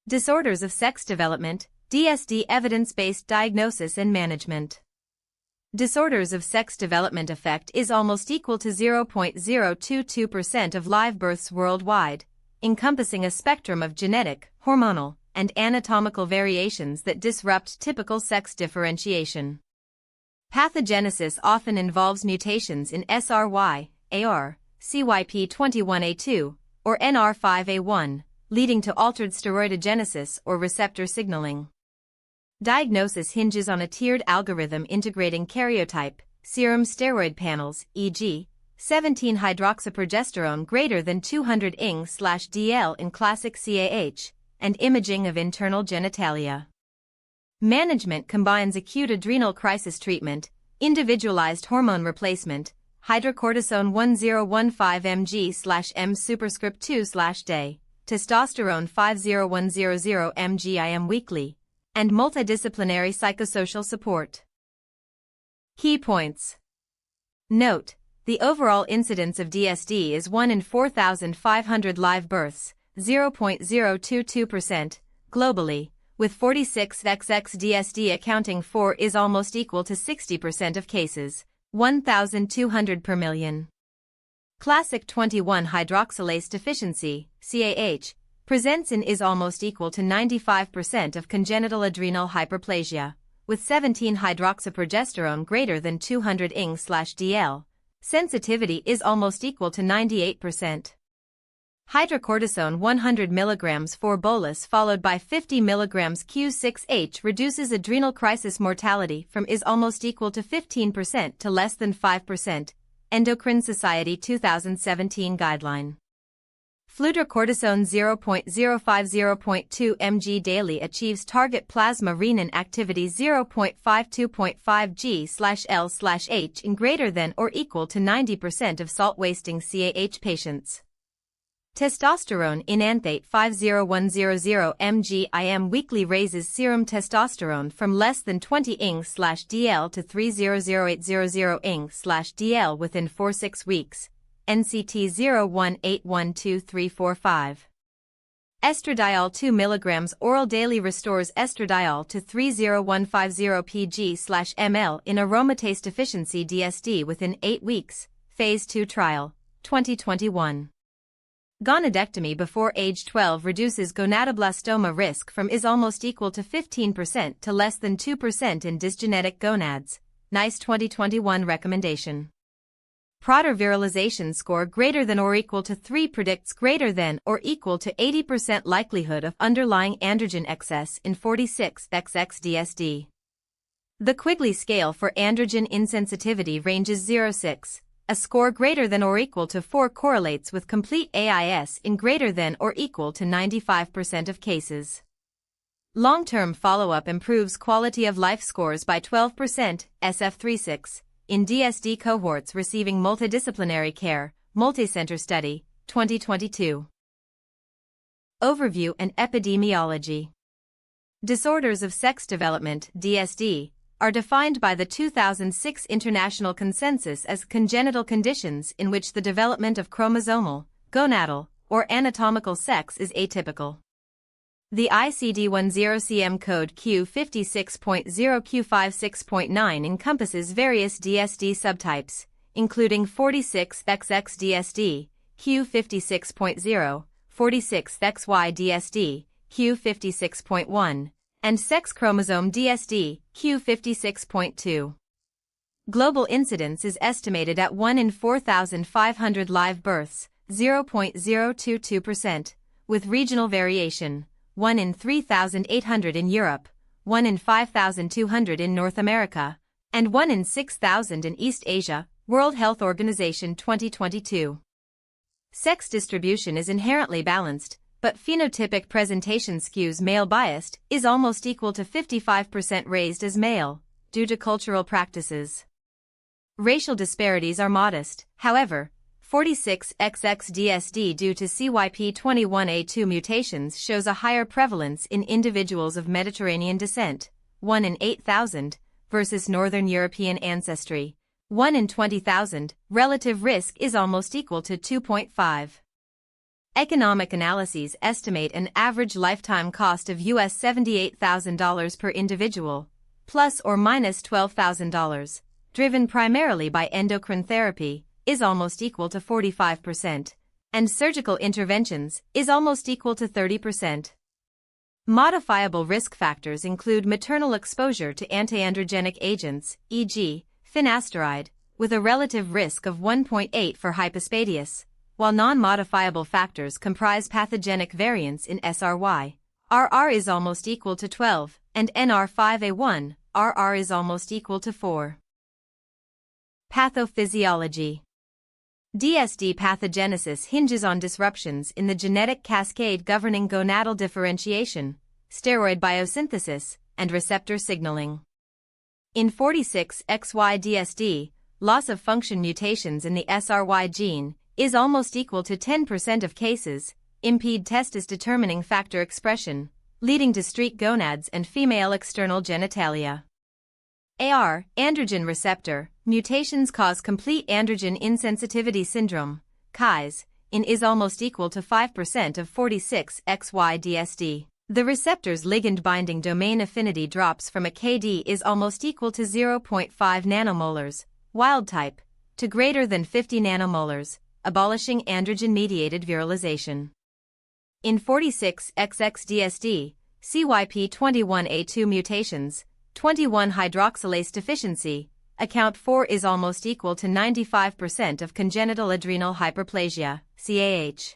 Disorders of sex development, DSD evidence-based diagnosis and management. Disorders of sex development effect is almost equal to 0.022% of live births worldwide, encompassing a spectrum of genetic, hormonal, and anatomical variations that disrupt typical sex differentiation. Pathogenesis often involves mutations in SRY AR CYP21A2 or NR5A1, leading to altered steroidogenesis or receptor signaling. Diagnosis hinges on a tiered algorithm integrating karyotype, serum steroid panels, e.g., 17-hydroxyprogesterone greater than 200 ING/DL in classic CAH, and imaging of internal genitalia. Management combines acute adrenal crisis treatment, individualized hormone replacement, hydrocortisone 1015 mg/m superscript 2/day, testosterone 50100 mg/m weekly, and multidisciplinary psychosocial support. Key points. Note: the overall incidence of DSD is 1 in 4,500 live births, 0.022%, globally, with 46XX DSD accounting for is almost equal to 60% of cases, 1,200 per million. Classic 21-hydroxylase deficiency, CAH, presents in is almost equal to 95% of congenital adrenal hyperplasia, with 17-hydroxyprogesterone greater than 200 ING/DL. Sensitivity is almost equal to 98%. Hydrocortisone 100 mg for bolus followed by 50 mg Q6H reduces adrenal crisis mortality from is almost equal to 15% to less than 5%, Endocrine Society 2017 guideline. Fludrocortisone 0.050.2 mg daily achieves target plasma renin activity 0.52.5 g/L/H in greater than or equal to 90% of salt-wasting CAH patients. Testosterone enanthate 50100 mg/m weekly raises serum testosterone from less than 20 ING/DL to 300,800 ING/DL within 4-6 weeks, NCT 0181235. Estradiol 2 mg oral daily restores estradiol to 30150 pg/ml in aromatase deficiency DSD within 8 weeks, Phase 2 trial, 2021. Gonadectomy before age 12 reduces gonadoblastoma risk from is almost equal to 15% to less than 2% in dysgenetic gonads, NICE 2021 recommendation. Prader virilization score greater than or equal to 3 predicts greater than or equal to 80% likelihood of underlying androgen excess in 46XX DSD. The Quigley scale for androgen insensitivity ranges 0.6. A score greater than or equal to 4 correlates with complete AIS in greater than or equal to 95% of cases. Long-term follow-up improves quality of life scores by 12%, SF36, in DSD cohorts receiving multidisciplinary care, multicenter study, 2022. Overview and epidemiology. Disorders of sex development, DSD, are defined by the 2006 International Consensus as congenital conditions in which the development of chromosomal, gonadal, or anatomical sex is atypical. The ICD-10 code Q56.0Q56.9 encompasses various DSD subtypes, including 46XX DSD, Q56.0, 46XY DSD, Q56.1, and sex chromosome DSD, Q56.2. Global incidence is estimated at 1 in 4,500 live births, 0.022%, with regional variation, 1 in 3,800 in Europe, 1 in 5,200 in North America, and 1 in 6,000 in East Asia, World Health Organization 2022. Sex distribution is inherently balanced, but phenotypic presentation skews male-biased is almost equal to 55% raised as male, due to cultural practices. Racial disparities are modest, however. 46XX DSD due to CYP21A2 mutations shows a higher prevalence in individuals of Mediterranean descent, 1 in 8,000, versus Northern European ancestry, 1 in 20,000. Relative risk is almost equal to 2.5. Economic analyses estimate an average lifetime cost of US $78,000 per individual, plus or minus $12,000, driven primarily by endocrine therapy, is almost equal to 45%, and surgical interventions is almost equal to 30%. Modifiable risk factors include maternal exposure to antiandrogenic agents, e.g., finasteride, with a relative risk of 1.8 for hypospadias, while non-modifiable factors comprise pathogenic variants in SRY. RR is almost equal to 12, and NR5A1, RR is almost equal to 4. Pathophysiology. DSD pathogenesis hinges on disruptions in the genetic cascade governing gonadal differentiation, steroid biosynthesis, and receptor signaling. In 46XY DSD, loss of function mutations in the SRY gene is almost equal to 10% of cases, impede testis-determining factor expression, leading to streak gonads and female external genitalia. AR, androgen receptor, mutations cause complete androgen insensitivity syndrome, KIS, in is almost equal to 5% of 46XY DSD. The receptor's ligand-binding domain affinity drops from a KD is almost equal to 0.5 nanomolars, wild type, to greater than 50 nanomolars, abolishing androgen-mediated virilization. In 46XX DSD, CYP21A2 mutations, 21-hydroxylase deficiency, account for is almost equal to 95% of congenital adrenal hyperplasia, CAH.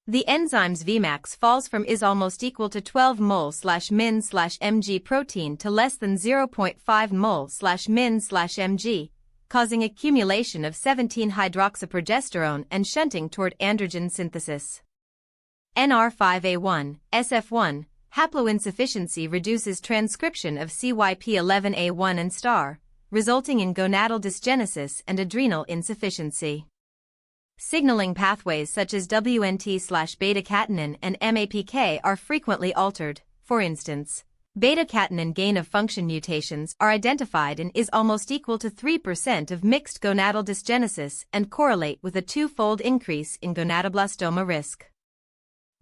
The enzyme's Vmax falls from is almost equal to 12 mol/min/mg protein to less than 0.5 mol/min/mg, causing accumulation of 17-hydroxyprogesterone and shunting toward androgen synthesis. NR5A1, SF1, haploinsufficiency reduces transcription of CYP11A1 and STAR, resulting in gonadal dysgenesis and adrenal insufficiency. Signaling pathways such as WNT/beta-catenin and MAPK are frequently altered. For instance, beta-catenin gain-of-function mutations are identified and is almost equal to 3% of mixed gonadal dysgenesis and correlate with a twofold increase in gonadoblastoma risk.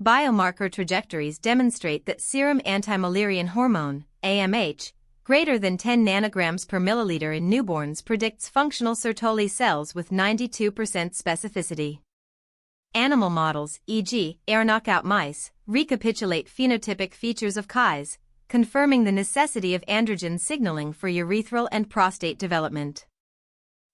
Biomarker trajectories demonstrate that serum anti-Müllerian hormone, AMH, greater than 10 nanograms per milliliter in newborns predicts functional Sertoli cells with 92% specificity. Animal models, e.g., AR knockout mice, recapitulate phenotypic features of KIS, confirming the necessity of androgen signaling for urethral and prostate development.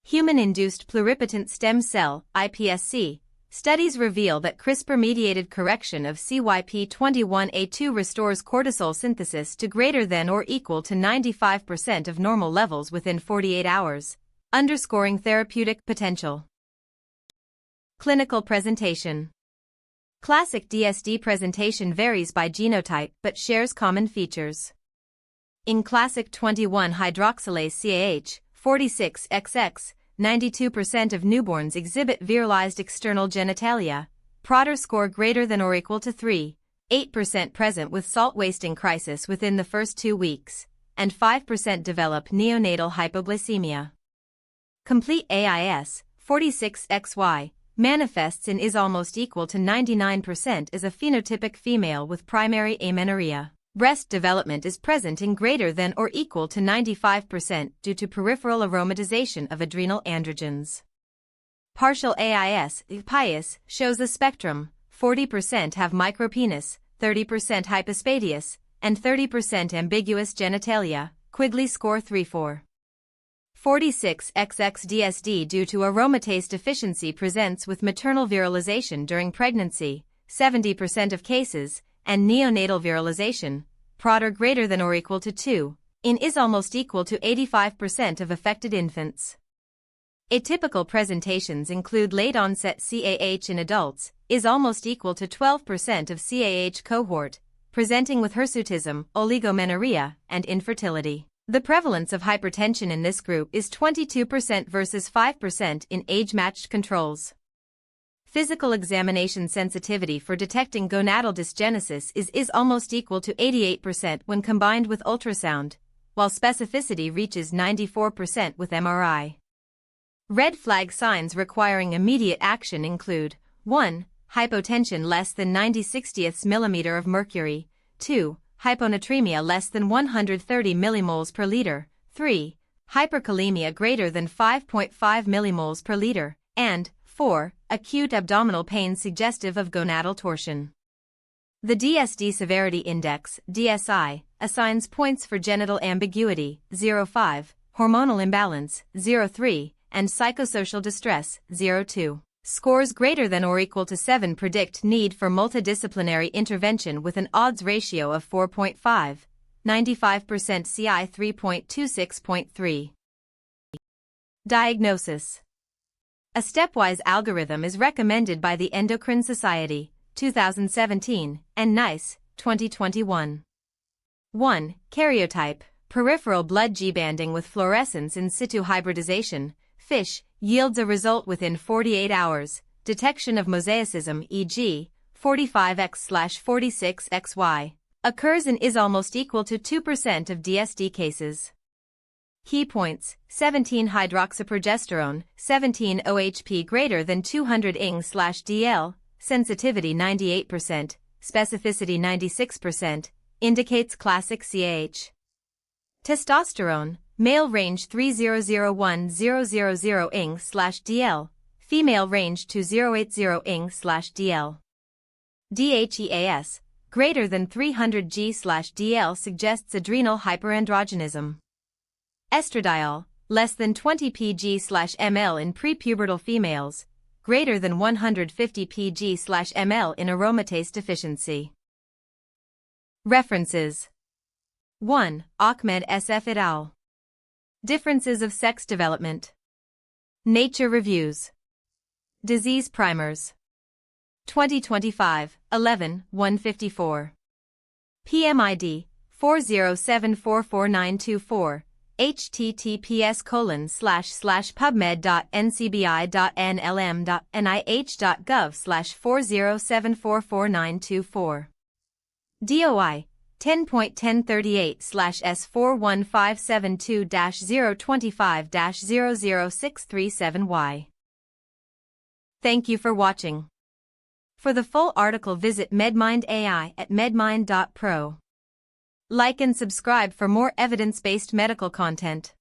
Human-induced pluripotent stem cell, iPSC, studies reveal that CRISPR-mediated correction of CYP21A2 restores cortisol synthesis to greater than or equal to 95% of normal levels within 48 hours, underscoring therapeutic potential. Clinical presentation. Classic DSD presentation varies by genotype but shares common features. In classic 21-hydroxylase CAH, 46XX, 92% of newborns exhibit virilized external genitalia, Prader score greater than or equal to 3, 8% present with salt wasting crisis within the first 2 weeks, and 5% develop neonatal hypoglycemia. Complete AIS, 46XY, manifests in is almost equal to 99% as a phenotypic female with primary amenorrhea. Breast development is present in greater than or equal to 95% due to peripheral aromatization of adrenal androgens. Partial AIS, PIAS, shows a spectrum, 40% have micropenis, 30% hypospadias, and 30% ambiguous genitalia, Quigley score 3-4. 46XX DSD due to aromatase deficiency presents with maternal virilization during pregnancy, 70% of cases, and neonatal virilization, Prader greater than or equal to 2, in is almost equal to 85% of affected infants. Atypical presentations include late-onset CAH in adults, is almost equal to 12% of CAH cohort, presenting with hirsutism, oligomenorrhea, and infertility. The prevalence of hypertension in this group is 22% versus 5% in age-matched controls. Physical examination sensitivity for detecting gonadal dysgenesis is almost equal to 88% when combined with ultrasound, while specificity reaches 94% with MRI. Red flag signs requiring immediate action include 1. hypotension less than 90/60 millimeter of mercury. 2. Hyponatremia less than 130 millimoles per liter. 3. Hyperkalemia greater than 5.5 millimoles per liter. And 4. Acute abdominal pain suggestive of gonadal torsion. The DSD Severity Index, DSI, assigns points for genital ambiguity, 0.5, hormonal imbalance, 0.3, and psychosocial distress, 0.2. Scores greater than or equal to 7 predict need for multidisciplinary intervention with an odds ratio of 4.5, 95% CI 3.26.3. Diagnosis. A stepwise algorithm is recommended by the Endocrine Society, 2017, and NICE, 2021. 1. Karyotype, peripheral blood G-banding with fluorescence in situ hybridization, FISH, yields a result within 48 hours, detection of mosaicism e.g., 45X/46XY, occurs and is almost equal to 2% of DSD cases. Key points: 17 hydroxyprogesterone, 17 OHP greater than 200 Ing/dl, sensitivity 98%, specificity 96%, indicates classic CAH. Testosterone, male range 3001-000 Ing/dl, female range 2080 Ing/dl. DHEAS, greater than 300 G/dl suggests adrenal hyperandrogenism. Estradiol, less than 20 pg/ml in prepubertal females, greater than 150 pg/ml in aromatase deficiency. References. 1. Ahmed SF et al. Differences of Sex Development. Nature Reviews. Disease Primers. 2025, 11-154. PMID, 407444924. https://pubmed.ncbi.nlm.nih.gov/407444924. DOI 10.1038/S41572-025-00637Y. Thank you for watching. For the full article visit MedMind AI at medmind.pro. Like and subscribe for more evidence-based medical content.